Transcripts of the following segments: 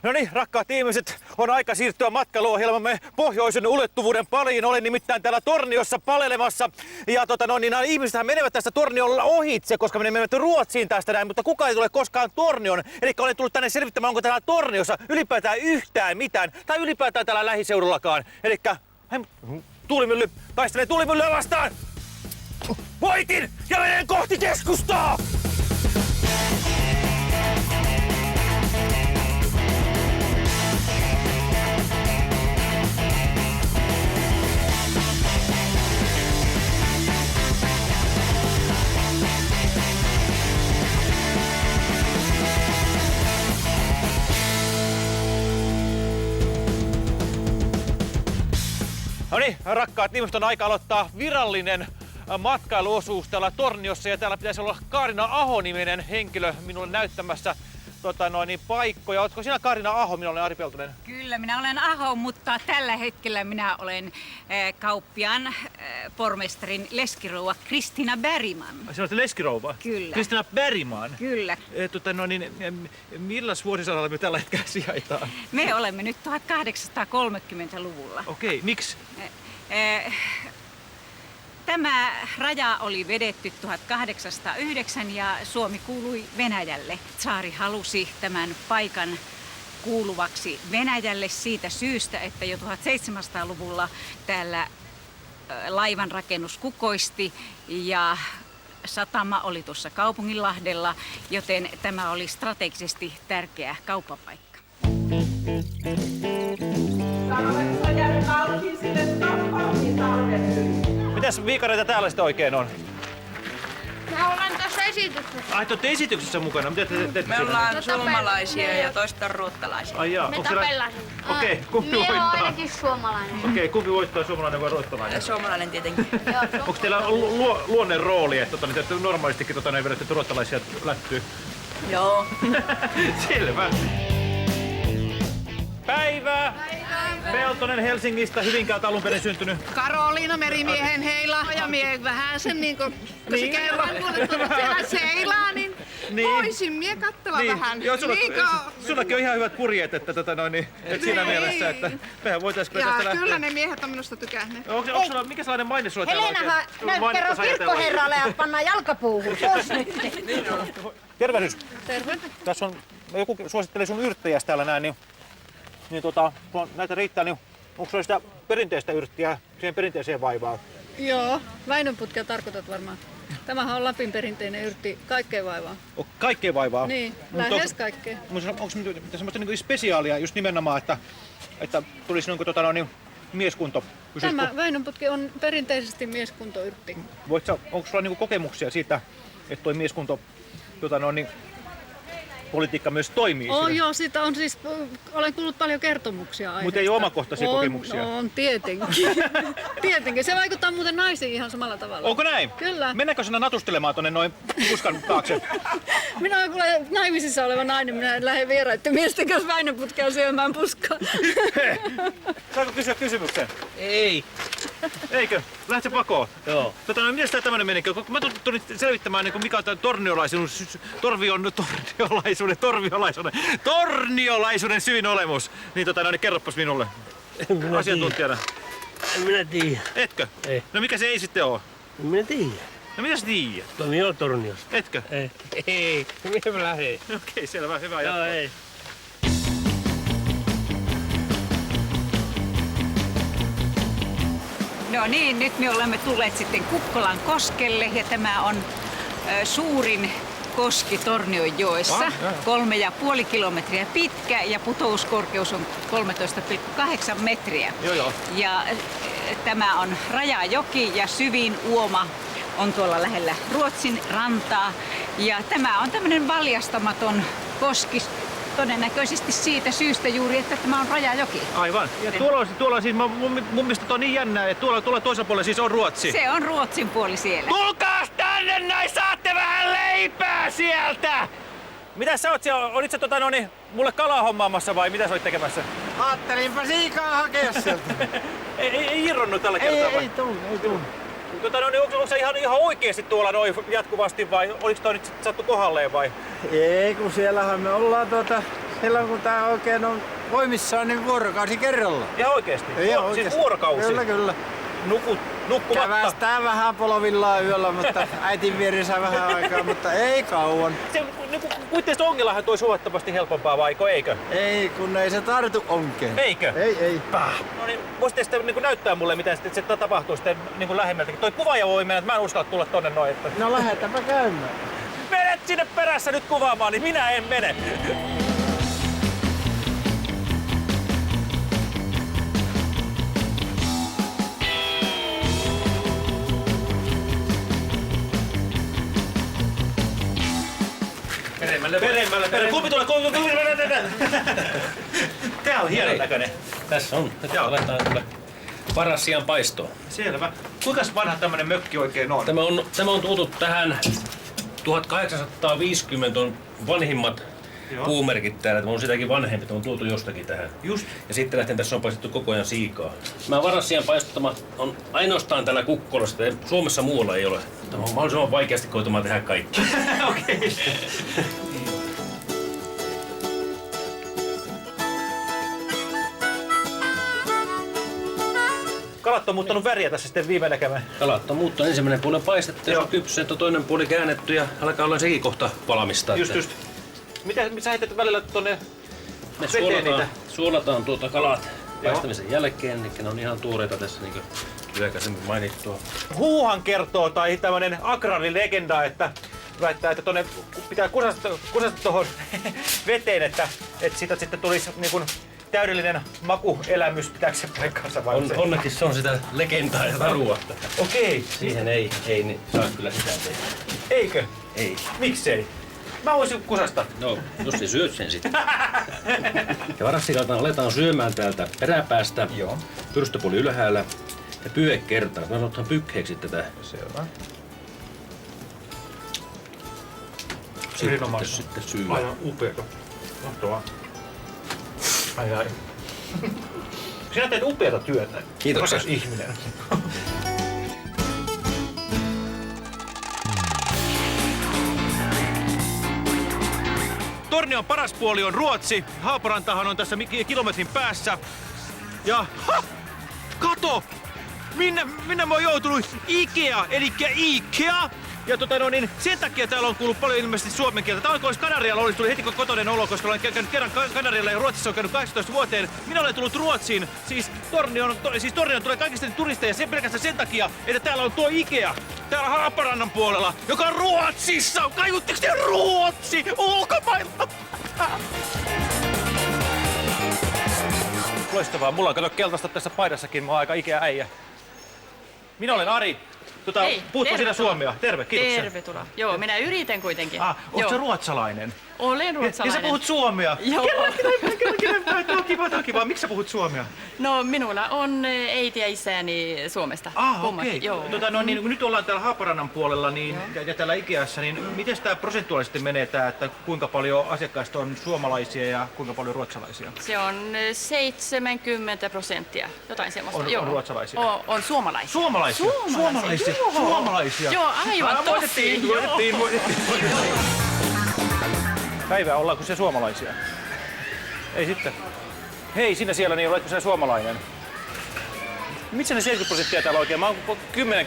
No niin, rakkaat ihmiset, on aika siirtyä matkailuohjelmamme pohjoisen ulottuvuuden pariin. Olen nimittäin täällä Torniossa palelemassa. Ja nämä ihmisethän menevät tästä Torniolla ohitse, koska me menevät Ruotsiin tästä näin, mutta kukaan ei tule koskaan Tornioon. Eli olen tullut tänne selvittämään, onko täällä Torniossa ylipäätään yhtään mitään, tai ylipäätään täällä lähiseudullakaan. Elikkä tuulimylly, taistelee tuulimyllyä vastaan! Voitin ja menen kohti keskustaa! No niin, rakkaat ihmiset, on aika aloittaa virallinen matkailuosuus täällä Torniossa. Ja täällä pitäisi olla Kaarina Aho-niminen henkilö minulle näyttämässä paikkoja. Oletko sinä Kaarina Aho? Minä olen Ari Peltonen. Kyllä, minä olen Aho, mutta tällä hetkellä minä olen kauppiaan pormestarin leskirouva Kristina Bergman. Sinä olet leskirouva? Kyllä. Kristina Bergman? Kyllä. Milläs vuosisadalla me tällä hetkellä sijaitaan? Me olemme nyt 1830-luvulla. Okei, miksi? Tämä raja oli vedetty 1809 ja Suomi kuului Venäjälle. Tsaari halusi tämän paikan kuuluvaksi Venäjälle siitä syystä, että jo 1700-luvulla täällä laivanrakennus kukoisti ja satama oli tuossa Kaupunginlahdella, joten tämä oli strategisesti tärkeä kauppapaikka. Mitäs viikareita täällä sitten oikein on? Mä olen tässä esityksessä. Ai, te olette esityksessä mukana. Mitä te teette? Me ollaan suomalaisia ja toista ruottalaisia. Ai jaa, Me onko siellä... tapellaan. Okei, kumpi Mie voittaa? on ainakin suomalainen. Okei, kumpi voittaa, suomalainen vai ruottalainen? Suomalainen tietenkin. Onko teillä luonne rooli, että te normaalistikin vedätte ruottalaisia lättyy? Joo. Selvä. Päivää! Peltonen Helsingistä, Hyvinkäältä alun perin syntynyt. Karoliina Merimiehen heila ja mie vähän sen niinku, kun se kerran kun siellä seilaa, niin voisin mie kattella vähän. Joo, sullakin on ihan hyvät purjeet, että siinä mielessä, että mehän voitaisiin tästä lähteä. Kyllä ne miehet on minusta tykänneet. Onko sulla, mikä sellainen maine sulla täällä oikein? Helenahan näyttää kirkkoherralle ja pannaan jalkapuuhun. Tervehdys. Terve. Tässä on, joku suosittelee sun yrttejäs täällä näin, niin kun näitä riittää, niin onko sulla sitä perinteistä yrttiä siihen perinteiseen vaivaan? Joo, Väinönputkea tarkoitat varmaan. Tämähän on Lapin perinteinen yrtti, kaikkea vaivaa. Kaikkea vaivaa? Niin, lähes kaikkea. Onko semmoista niin spesiaalia just nimenomaan, että tulisi mieskunto? Tämä Väinönputki on perinteisesti mieskuntoyrtti. Onko sulla kokemuksia siitä, että tuo mieskunto politiikka myös toimii? Joo, siitä on siis, olen kuullut paljon kertomuksia aiheesta. Mutta ei ole omakohtaisia kokemuksia? On, tietenkin. Tietenkin. Se vaikuttaa muuten naisiin ihan samalla tavalla. Onko näin? Kyllä. Mennäänkö sinä natustelemaan tuonne noin puskan taakse? Minä olen kuule naimisissa oleva nainen. Minä en lähde vieraiden miesten kanssa Väinönputkea syömään puskaa. Saanko kysyä kysymyksen? Ei. Eikö? Lähde pakoon? Joo. Miten tämä tämmöinen meni? Mä tulin selvittämään, mikä on tämä torniolaisuuden syyn olemus. Niin kerropas minulle. Asiantuntijana. En minä tiedä. Etkö? Ei. No mikä se ei sitten oo? En minä tiedä. No mitä sä tiedät? Tomi on Torniosta. Etkö? Ei. Ei. Mihin mä lähdin? Okei, selvä. Hyvä Joo, jatkoa. ei. No niin, nyt me olemme tulleet sitten Kukkolan koskelle ja tämä on suurin koski Tornionjoessa. 3,5 kilometriä pitkä ja putouskorkeus on 13,8 metriä. Joo. Ja tämä on rajajoki ja syvin uoma on tuolla lähellä Ruotsin rantaa. Ja tämä on tämmöinen valjastamaton koski todennäköisesti siitä syystä juuri, että tämä on rajajoki. Aivan. Ja tuolla on siis, mun mielestä on niin jännää, että tuolla toisella puolella siis on Ruotsi. Se on Ruotsin puoli siellä. Tulkaas tänne näin, saatte vähän leipää sieltä! Mitä sä oot siellä? Olit sä mulle kalaa hommaamassa vai mitä sä olit tekemässä? Ajattelinpa siikaa hakea sieltä. ei irronnut tällä kertaa vai? Ei tullut. Onko sä ihan oikeesti tuolla noin jatkuvasti vai oliko toi nyt sattu kohdalleen vai? Ei, kun siellähän me ollaan Silloin kun tää oikein on voimissaan, niin vuorokausi kerralla. Ihan oikeesti? Ihan Siis oikeesti. vuorokausi? Kyllä. Nukkumatta? Kävästää vähän polovillaan yöllä, mutta äitin vieressä vähän aikaa, mutta ei kauan. Se, niin kuitenkin ongellahan toi huomattavasti helpompaa, vaiko eikö? Ei, kun ei se tartu onkeen. Eikö? Ei. No niin, voisitte sitten niin näyttää mulle, miten se tapahtuu sitten niin lähemmältäkin. Toi kuvaaja voi mennä, että mä en uskalla tulla tonne noin. Että... No lähetäpä käymään. Menet sinne perässä nyt kuvaamaan, niin minä en mene. Peremmälle. Kumpi tulee. Tää on hienon näköinen. Tässä on. Nyt aletaan kyllä paras sijaan paistoon. Selvä. Kuinka vanha tämmönen mökki oikein on? Tämä on tuotu tähän 1850 on vanhimmat puumerkit täällä. Tämä on sitäkin vanhempi, tämä on tuotu jostakin tähän. Just. Ja sitten lähtien tässä on paistettu koko ajan siikaa. Mä varassian paistottama on ainoastaan täällä Kukkolassa. Suomessa muualla ei ole. Tämä on mahdollisimman vaikeasti koitumaan tehdä kaikki. Okei. Kalat on muuttanut väriä tässä sitten viime näkemään. Kalat on muuttunut. Ensimmäinen puoli on paistettu, jos on kypsä, toinen puoli käännetty ja alkaa olla sekin kohta valmista. Just. Mitä sä heität välillä tonne Me veteen niitä? suolataan kalat paistamisen jälkeen, eli ne on ihan tuoreita tässä niin kuin aikaisemmin mainittua. Huuhan kertoo tai tämmönen agraarilegenda, että väittää, että tonne pitää kusasta tuohon veteen, että siitä sitten tulisi niin kuin täydellinen makuelämys. Pitääkö se paikkansa vai se? Onneksi se on sitä legendaa ja tarua. Okei. Siihen ei niin saa kyllä sitä tehdä. Eikö? Ei. Miksei? Mä voisin kusasta. No, jos sä syöt sen sitten. Ja varassikalta aletaan syömään täältä peräpäästä. Joo. Pyrstöpuoli ylhäällä ja pyhe kertaa. Mä sanotaan pykheeksi tätä. Selvä. Sitten syödään. Aivan upeeta. Mahtavaa. Ai. Sinä teet upeata työtä. Kiitoksia. Rakas ihminen. Tornion paras puoli on Ruotsi. Haaparantahan on tässä kilometrin päässä. Ja kato! Minne mä oon joutunut? Ikea, elikkä Ikea. Ja sen takia täällä on kuullut paljon ilmeisesti suomen kieltä. Tää olisi Kanarialla, olisi tullut heti kotoinen olo, koska olen käynyt kerran Kanarialla ja Ruotsissa on käynyt 18 vuoteen. Minä olen tullut Ruotsiin. Siis Tornioon tulee kaikista turisteja pelkästään sen takia, että täällä on tuo Ikea. Täällä Haaparannan puolella, joka on Ruotsissa. Kaivutteko te Ruotsi? Ulkomailla! Loistavaa. Mulla on kato keltaista tässä paidassakin. Mä oon aika Ikea äijä. Minä olen Ari. Hei, puhutko sinä suomea? Terve, kiitoksia. Tervetuloa. Joo, minä yritän kuitenkin. Ootko sä ruotsalainen? Olen ruotsalainen. Ja sä puhut suomea? Joo. Kerran. Tämä on kiva. Miksi sä puhut suomea? No, minulla on äiti ja isäni Suomesta. Okei. Joo. Niin, kun nyt ollaan täällä Haaparannan puolella ja täällä Ikeassa, niin miten tämä prosentuaalisesti menee tää, että kuinka paljon asiakkaista on suomalaisia ja kuinka paljon ruotsalaisia? Se on 70%, jotain semmoista. On ruotsalaisia? On suomalaisia. Suomalaisia? Suomalaisia? Joo, aivan tosi. Voitettiin. Päivää, ollaanko se suomalaisia? Ei sitten. Hei, sinä siellä, niin oletko sinä suomalainen? Miksi ne 70% täällä oikein? Mä oon 10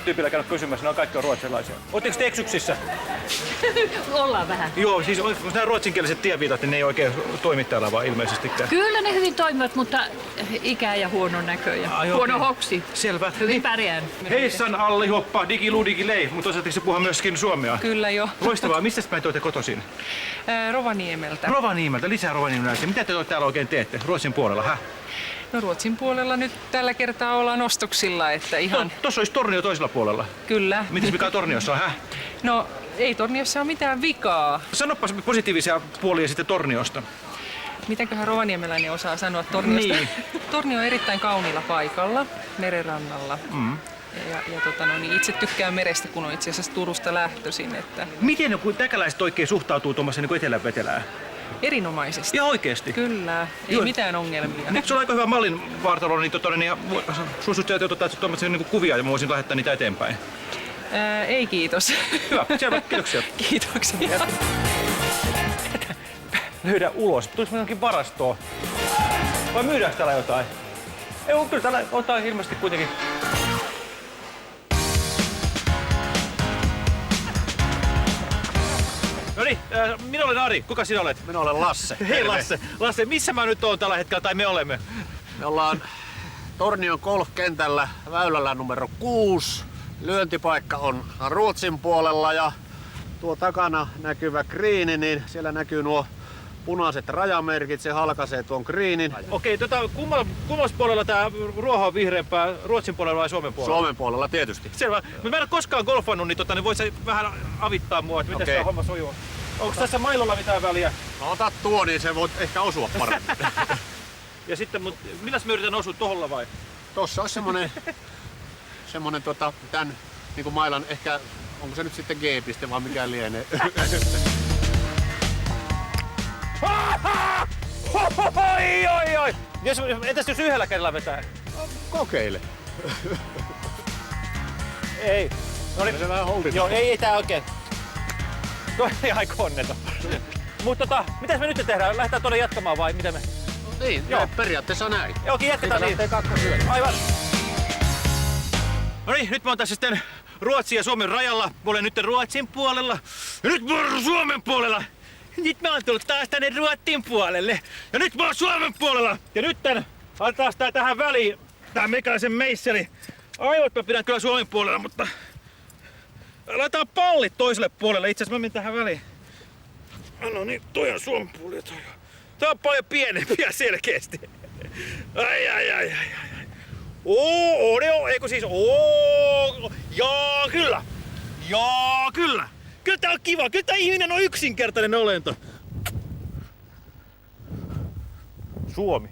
tyypillä käynyt kysymässä, ne kaikki on ruotsalaisia. Oletteko te eksyksissä? Ollaan vähän. Joo, siis onko nämä ruotsinkieliset tieviitat, niin ne ei oikein toimi täällä vaan ilmeisestikään. Kyllä ne hyvin toimivat, mutta ikä ja huono näkö ja huono hoksi. Selvä. Hyvin pärjään. Heissan Alli hoppa, digilu digilei, mutta osaatteko se puhua myöskin suomea? Kyllä jo. Loistavaa. Mistä päin te olette kotoisin? Rovaniemeltä. Rovaniemeltä, lisää rovaniemeläisiä. Mitä te täällä oikein teette Ruotsin puolella? No Ruotsin puolella nyt tällä kertaa ollaan ostoksilla, että ihan... Tuossa olisi Tornio toisella puolella. Kyllä. Mitäs mikä Torniossa on, No ei Torniossa ole mitään vikaa. Sanoppas positiivisia puolia sitten Torniosta. Mitenköhän rovaniemeläinen osaa sanoa Torniosta? Niin. Tornio on erittäin kauniilla paikalla, merenrannalla. Niin itse tykkään merestä, kun on itse asiassa Turusta lähtöisin. Että... Miten kun täkäläiset oikein suhtautuu tuommoiseen niin etelänvetelään? Erinomaisesti. Ja oikeesti? Kyllä, ei mitään ongelmia. Nyt sulla on aika hyvä mallin vartalo, niin suosittelet ottaa tuommoisia niin kuvia ja mä voisin lähettää niitä eteenpäin. Ei kiitos. Hyvä, selvä, kiitoksia. Kiitoksia. löydä ulos. Tulis me jonkin varastoon? Vai myydäänkö täällä jotain? Ei, kyllä täällä jotain ilmeisesti kuitenkin. No niin, minä olen Ari. Kuka sinä olet? Minä olen Lasse. Hei Lasse. Lasse, missä mä nyt oon tällä hetkellä, tai me olemme? Me ollaan Tornion golfkentällä väylällä numero 6. Lyöntipaikka on Ruotsin puolella ja tuo takana näkyvä greeni, niin siellä näkyy nuo punaiset rajamerkit, se halkaisee tuon greenin. Okei, kummalla puolella tää ruoho on vihreämpää, Ruotsin puolella vai Suomen puolella? Suomen puolella tietysti. Selvä. Mutta mä en ole koskaan golfannut, niin voit sä vähän avittaa mua, että miten Okei. tää homma sujuu. Onko tässä mailolla mitään väliä? No ota tuo, niin se voit ehkä osua paremmin. Ja sitten, milläs mä yritän osua toholla vai? Tossa olisi semmonen tän niin kuin mailan ehkä, onko se nyt sitten G-piste vai mikä lienee. Oi! Entäs jos yhdellä kädellä vetää? Kokeile. Ei. No niin. Se vähän holdit. Joo, ei tää oikein. Toi on ihan onneton. Mutta mitäs me nyt tehdään? Lähdetään tuonne jatkamaan vai mitä me? No niin, joo. Periaatteessa näin. Joo, jatketaan niin. Aivan. No niin, nyt mä oon tässä sitten Ruotsin ja Suomen rajalla. Mä olen nyt Ruotsin puolella. Ja nyt mä oon Suomen puolella. Nyt mä oon tullut taas tänne Ruotsin puolelle. Ja nyt mä oon Suomen puolella. Ja nyt laitetaan tää tähän väliin. Tää meikäläisen meisseli. Aivot mä pidän kyllä Suomen puolella, mutta laitetaan pallit toiselle puolelle. Itse asiassa mä menen tähän väliin. No niin, toi on Suomen puoli. Tää on paljon pienempiä selkeästi. Ai. Eikö siis kyllä. Kyllä tää on kiva. Kyllä tää ihminen on yksinkertainen olento. Suomi.